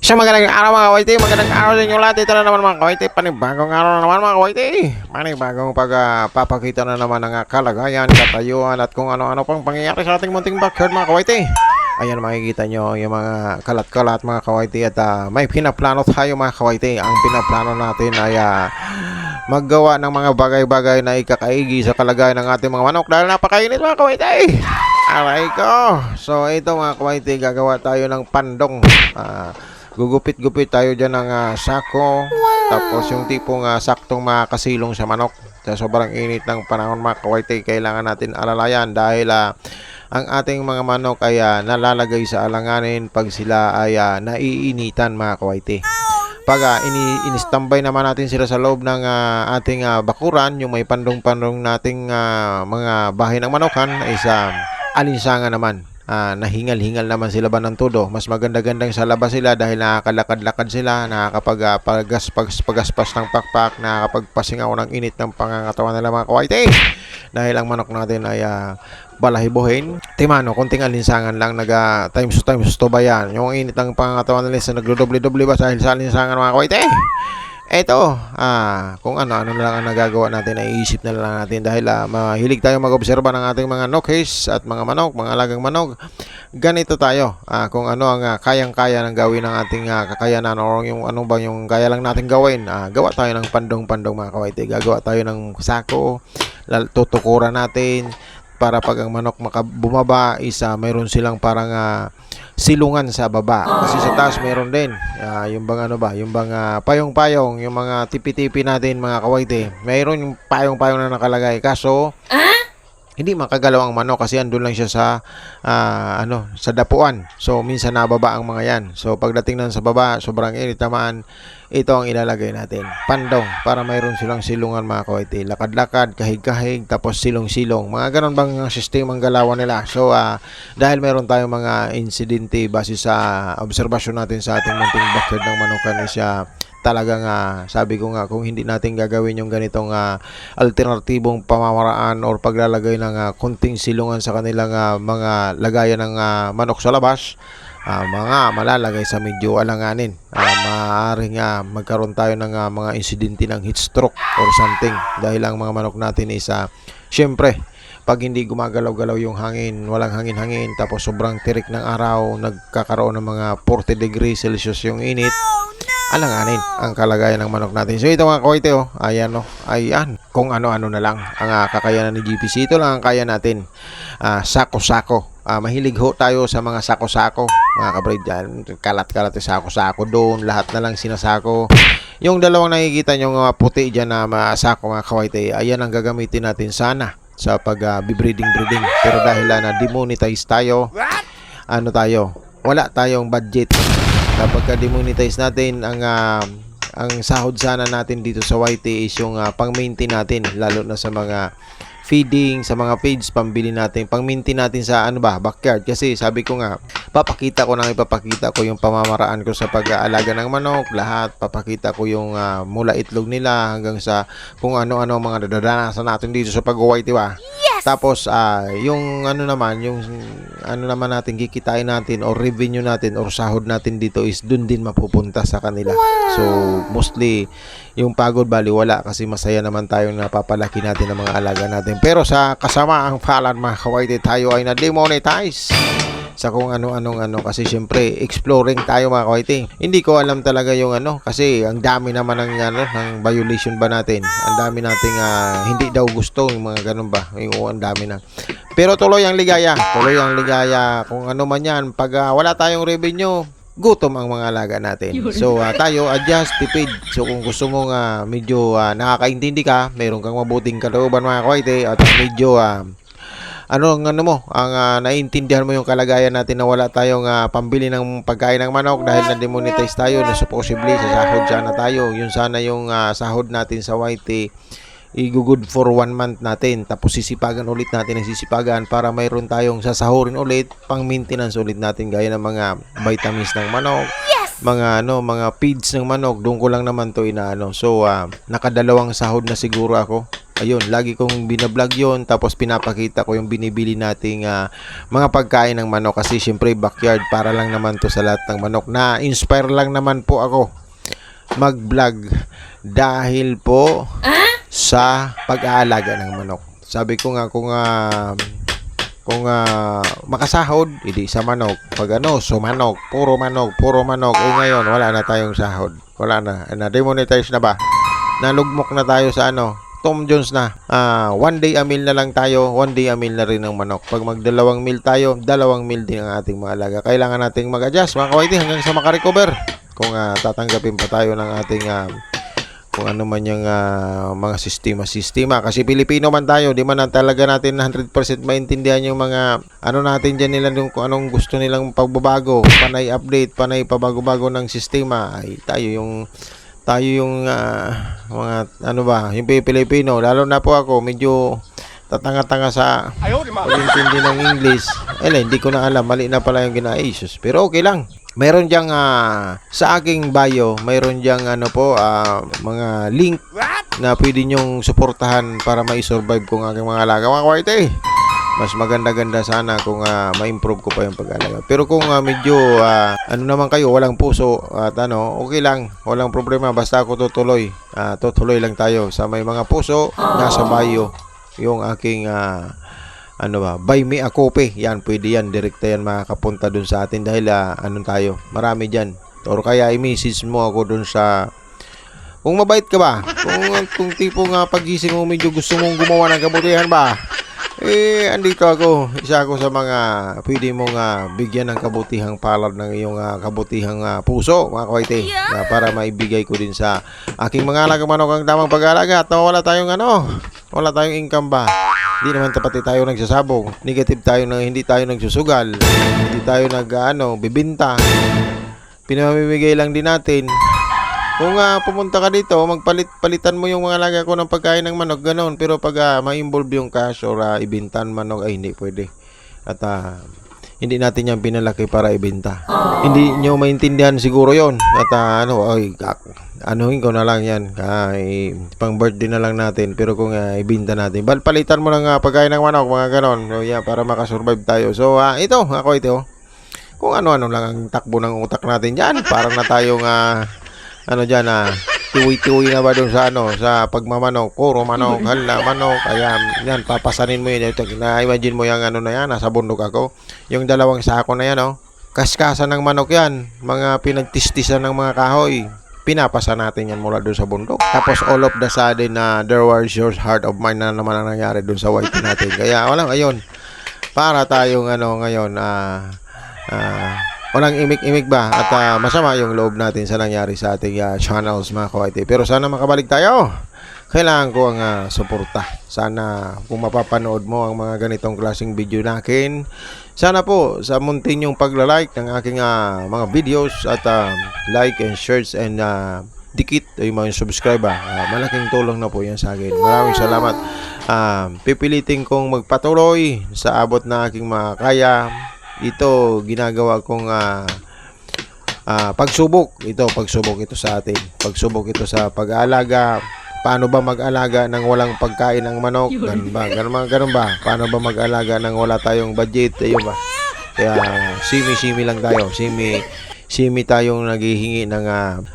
Sa magandang araw mga kawaiti, magandang araw sa inyo lahat. Ito na naman mga kawaiti, panibagong araw na naman mga kawaiti. Panibagong pagpapakita na naman ng kalagayan, katayuan at kung ano-ano pang pangyayari sa ating munting backyard mga kawaiti. Ayan, makikita nyo yung mga kalat-kalat mga kawaiti at may pinaplano tayo mga kawaiti. Ang pinaplano natin ay maggawa ng mga bagay-bagay na ikakaigi sa kalagayan ng ating mga manok dahil napakainit mga kawaiti. Aray ko. So ito mga kawaiti, gagawa tayo ng pandong. Gugupit-gupit tayo dyan ng sako. Tapos yung tipong saktong makasilong sa manok. Sa sobrang init ng panahon mga kawaiti, kailangan natin alalayan dahil ang ating mga manok ay nalalagay sa alanganin pag sila ay naiinitan mga kawaiti. Pag ini-standby naman natin sila sa loob ng ating bakuran, yung may pandong-pandong nating mga bahay ng manokan is alinsangan naman. Nahingal-hingal naman sila ba ng todo. Mas maganda-gandang sa labas sila dahil nakakalakad-lakad sila, nakakapag-pagaspas ng pakpak, nakakapagpasingaw ng init ng pangangatawan nila mga kawaiti. Dahil ang manok natin ay balahibuhin. Timano, konting alinsangan lang, times to ba yan? Yung init ng pangangatawan nila sa nagdodoble-doble ba dahil sa alinsangan mga kawaiti? Eto, kung ano-ano na lang ang nagagawa natin, ay iisip na lang natin dahil mahilig tayo mag-obserba ng ating mga nokes at mga manok, mga alagang manok. Ganito tayo, kung ano ang kayang-kaya ng gawin ng ating kakayanan o yung ano ba yung kaya lang natin gawin. Gawa tayo ng pandong-pandong mga kawaiti, gagawa tayo ng sako, tutukuran natin para pag ang manok bumaba mayroon silang parang silungan sa baba. Kasi sa taas mayroon din yung bang ano ba, yung bang payong-payong, yung mga tipi-tipi natin mga kawaiti. Mayroon yung payong-payong na nakalagay. Kaso hindi makagalaw ang manok kasi andun lang siya sa sa dapuan. So minsan nababa ang mga yan. So pagdating nan sa baba, sobrang init naman, ito ang ilalagay natin. Pandong para mayroon silang silungan mga kawaiti. Lakad-lakad, kahig-kahig, tapos silong-silong. Mga ganon bang sistemang galawan nila. So dahil mayroon tayong mga insidente base sa obserbasyon natin sa ating munting backyard ng manukan is talagang sabi ko nga, kung hindi natin gagawin yung ganitong alternatibong pamamaraan or paglalagay ng konting silungan sa kanilang mga lagayan ng manok sa labas, mga malalagay sa medyo alanganin. Maaaring magkaroon tayo ng mga insidente ng heat stroke or something dahil ang mga manok natin is syempre pag hindi gumagalaw-galaw yung hangin, walang hangin-hangin, tapos sobrang tirik ng araw, nagkakaroon ng mga 40 degrees Celsius yung init, alanganin ang kalagayan ng manok natin. So ito mga kawaiti, ayan kung ano-ano na lang ang kakayanan ni GPC. Ito lang ang kaya natin. Sako-sako. Mahilig ho tayo sa mga sako-sako. Mga kabrid dyan, kalat-kalat yung sako-sako doon. Lahat na lang sinasako. Yung dalawang nakikita nyo puti dyan na sako mga kawaiti, ayan ang gagamitin natin sana sa pag-breeding. Pero dahil na-demonetize tayo, wala tayong budget. Kapag demonetize natin, ang sahod sana natin dito sa YT is yung pang-maintain natin, lalo na sa mga feeding, sa mga feeds, pambili natin, pang-maintain natin sa backyard. Kasi sabi ko nga, ipapakita ko yung pamamaraan ko sa pag-aalaga ng manok, lahat, papakita ko yung mula itlog nila hanggang sa kung ano-ano mga dadanasan natin dito sa pag-YT ba. Tapos yung naman natin kikitain natin or revenue natin or sahod natin dito is dun din mapupunta sa kanila. So mostly yung pagod bali wala kasi masaya naman tayong napapalaki natin ng mga alaga natin. Pero sa kasamaang palad mga kawaiti, tayo ay na-demonetize sa kung ano-anong kasi syempre exploring tayo mga kawaiti. Hindi ko alam talaga yung kasi ang dami naman ng violation ba natin. Ang dami nating hindi daw gusto yung mga ganun ba. Yung ang dami na. Pero tuloy ang ligaya. Kung ano man yan, pag wala tayong revenue, gutom ang mga alaga natin. So tayo adjust, tipid. So kung gusto mong medyo nakakaintindi ka, meron kang mabuting kalooban mga kawaiti at medyo naiintindihan mo yung kalagayan natin na wala tayong pambili ng pagkain ng manok dahil na-demonetize tayo, na supposedly sa sahod sana tayo. Yun sana yung sahod natin sa YT, i-good for 1 month natin, tapos sisipagan ulit natin ang sisipagan para mayroon tayong sasahurin ulit, pang maintenance ulit natin gaya ng mga vitamins ng manok, mga feeds ng manok. Doon ko lang naman to inaano. So nakadalawang sahod na siguro ako. ayun, lagi kong binablog yon, tapos pinapakita ko yung binibili nating mga pagkain ng manok kasi syempre backyard para lang naman to sa lahat ng manok. Na inspire lang naman po ako mag-vlog dahil po sa pag-aalaga ng manok. Sabi ko nga kung makasahod, hindi sa manok. Pag sumanok, puro manok. Eh ngayon, wala na tayong sahod. Wala na. Na-demonetize na ba? Nalugmok na tayo sa Tom Jones na. One day a meal na lang tayo, one day a meal na rin ng manok. Pag mag2 meal tayo, 2 meal din ang ating mga alaga. Kailangan nating mag-adjust, mga kawaiti, hanggang sa makarecover. Kung tatanggapin pa tayo ng ating kung ano man yung mga sistema. Kasi Pilipino man tayo, di man talaga natin 100% maintindihan yung mga natin dyan nila, yung kung anong gusto nilang pagbabago, panay update, panay pabago-bago ng sistema. Ay tayo yung mga yung Pilipino, lalo na po ako, medyo tatanga-tanga sa pag-intindi ng English. Hindi ko na alam, mali na pala yung gina-issues. Pero okay lang. Mayroon diyang sa aking bio, mayroon diyang mga link na pwede nyong suportahan para ma-survive kung aking mga alaga, mga kawaiti. Mas maganda-ganda sana kung ma-improve ko pa yung pag-alaga. Pero kung medyo naman kayo, walang puso at okay lang, walang problema, basta ako tutuloy lang tayo. Sa may mga puso, nasa bio yung aking buy me a coffee. Yan, pwede yan, direkta yan makakapunta dun sa atin dahil tayo, marami dyan. Or kaya i-message mo ako dun sa, kung mabait ka ba, kung tipong pagising mo medyo gusto mong gumawa ng kabutihan ba, andito ako, isa ako sa mga pwede mong bigyan ng kabutihang palad ng iyong kabutihang puso, mga kawaiti, na para maibigay ko din sa aking mga alagang manok ang tamang pag-aalaga at wala tayong income ba. Hindi naman tapati tayo nagsasabong, negative tayo na hindi tayo nagsusugal, hindi tayo bibinta, pinamimigay lang din natin. Kung pumunta ka dito, palitan mo yung mga alaga ko ng pagkain ng manok, ganoon. Pero pag ma-involve yung cash or ibintan manok, ay hindi pwede. At hindi natin yan pinalaki para ibenta. Hindi nyo maintindihan siguro yon. At anuhin ko na lang yan. Pang birthday na lang natin. Pero kung ibinta natin, palitan mo ng pagkain ng manok, mga ganoon. So, para makasurvive tayo. So, ito. Kung ano-ano lang ang takbo ng utak natin dyan. Parang na tayong tiwi-tiwi na ba doon sa pagmamanok, puro manok, manok, yan, papasanin mo yun, na-imagine mo yung na yan, nasa bundok ako, yung 2 sako na yan, kaskasan ng manok yan, mga pinagtistisan ng mga kahoy, pinapasa natin yan mula doon sa bundok. Tapos all of the sudden, there was your heart of mine na naman ang nangyari doon sa white natin. Kaya ayun, para tayong ngayon, walang imik-imik ba at masama yung loob natin sa nangyari sa ating channels, mga kawaiti. Pero sana makabalik tayo. Kailangan ko ang suporta. Sana kung mapapanood mo ang mga ganitong klaseng video nakin, sana po sa muntin yung pagla-like ng aking mga videos at like and shares and dikit yung mga subscribe. Malaking tulong na po yan sa akin. Maraming salamat. Pipilitin kong magpatuloy sa abot na aking makakaya. Ito ginagawa kong pagsubok ito sa atin. Pagsubok ito sa pag-aalaga. Paano ba mag-alaga ng walang pagkain ng manok? Ganun ba? Paano ba mag-alaga ng wala tayong budget? Ayun ba? Kaya simi-simi lang tayo. Simi tayong naghihingi ng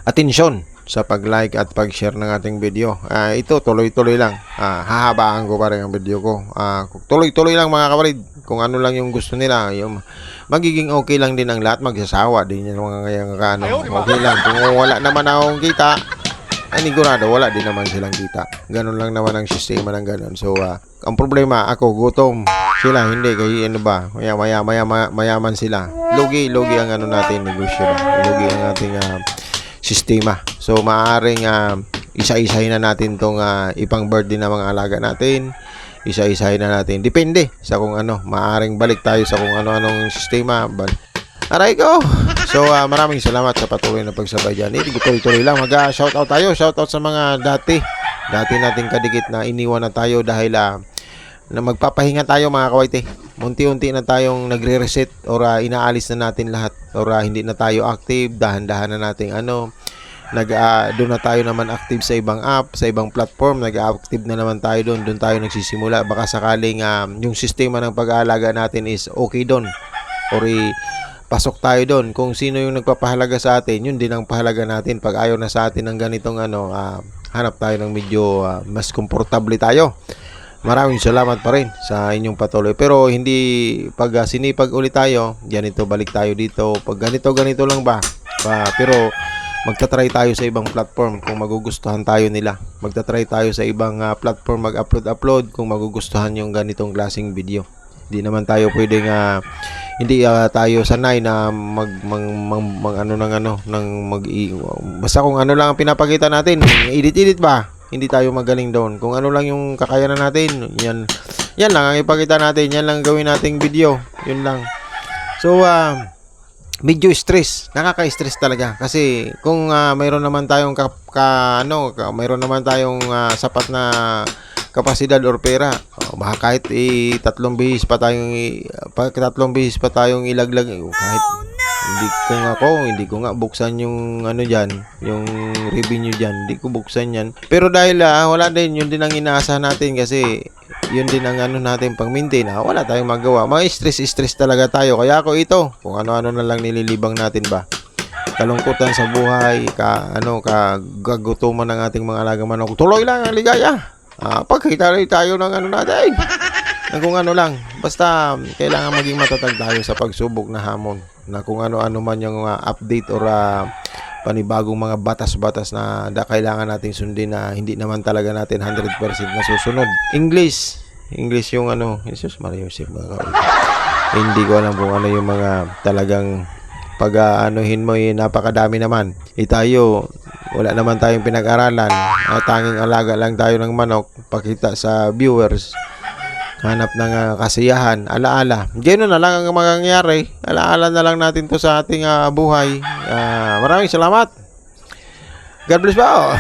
atensyon sa pag-like at pag-share ng ating video. Ito tuloy-tuloy lang. Hahabaan ko pa rin ang video ko. Tuloy-tuloy lang, mga kapatid. Kung ano lang yung gusto nila, yung magiging okay lang din ang lahat, magsasawa din yung mga ngayang okay lang. Kung wala naman akong kita, anigurado, wala din naman silang kita. Ganun lang naman ang sistema ng ganun. So, ang problema, ako gutom, sila hindi, kaya mayaman sila. Lugi ang natin, negosyo ba? Lugi ang ating sistema. So, maaaring isa-isahin na natin tong ipang birthday na mga alaga natin. Isa-isahin na natin. Depende sa kung maaaring balik tayo sa kung ano-anong sistema. Aray ko! So, maraming salamat sa patuloy na pagsabay dyan. Tuloy-tuloy lang. Mag-shoutout tayo. Shoutout sa mga dati nating kadikit na iniwan na tayo dahil na magpapahinga tayo, mga kawaiti. Unti-unti na tayong nagre-reset or inaalis na natin lahat or hindi na tayo active. Dahan-dahan na nating doon na tayo naman active sa ibang app, sa ibang platform, nag-active na naman tayo doon tayo nagsisimula. Baka sakaling yung sistema ng pag-aalaga natin is okay doon, or pasok tayo doon. Kung sino yung nagpapahalaga sa atin, yun din ang pahalaga natin. Pag ayaw na sa atin ng ganitong hanap tayo ng medyo mas komportable tayo. Maraming salamat pa rin sa inyong patuloy. Pero hindi pag sinipag ulit tayo, ganito balik tayo dito. Pag ganito lang ba? Pero magta-try tayo sa ibang platform kung magugustuhan tayo nila. Magta-try tayo sa ibang platform mag-upload kung magugustuhan yung ganitong klaseng video. Hindi naman tayo pwedeng hindi tayo sanay na basta kung ano lang ang pinapakita natin, edit ba? Hindi tayo magaling doon. Kung ano lang yung kakayanan natin, yan lang ang ipakita natin, yan lang gawin nating video. Yun lang. So medyo stress, nakaka-stress talaga kasi kung mayroon naman tayong mayroon naman tayong sapat na kapasidad or pera, baka kahit 3 bihis pa tayong ilaglag, kahit hindi ko nga buksan yung diyan, yung revenue diyan, hindi ko buksan yan. Pero dahil wala din, yun din ang inaasahan natin kasi yun din ang natin pang maintain, wala tayong magawa. Stress talaga tayo. Kaya ako ito, kung ano-ano na lang nililibang natin ba. Kalungkutan sa buhay, kagutuman ng ating mga alagang manok. Tuloy lang ang ligaya. Pagkita rin tayo ng natin. Kung ano lang. Basta kailangan maging matatag tayo sa pagsubok na hamon. Na kung ano-ano man yung update or panibagong mga batas-batas na kailangan nating sundin na hindi naman talaga natin 100% na susunod. English yung Jesus Maria Joseph. Hindi ko alam kung ano yung mga talagang pag-anuhin mo, napakadami naman. Tayo, wala naman tayong pinag-aralan. Tanging alaga lang tayo ng manok, pakita sa viewers, hanap ng kasiyahan, alaala. Ganoon na lang ang mangyayari. Alaala na lang natin to sa ating buhay. Maraming salamat. God bless po.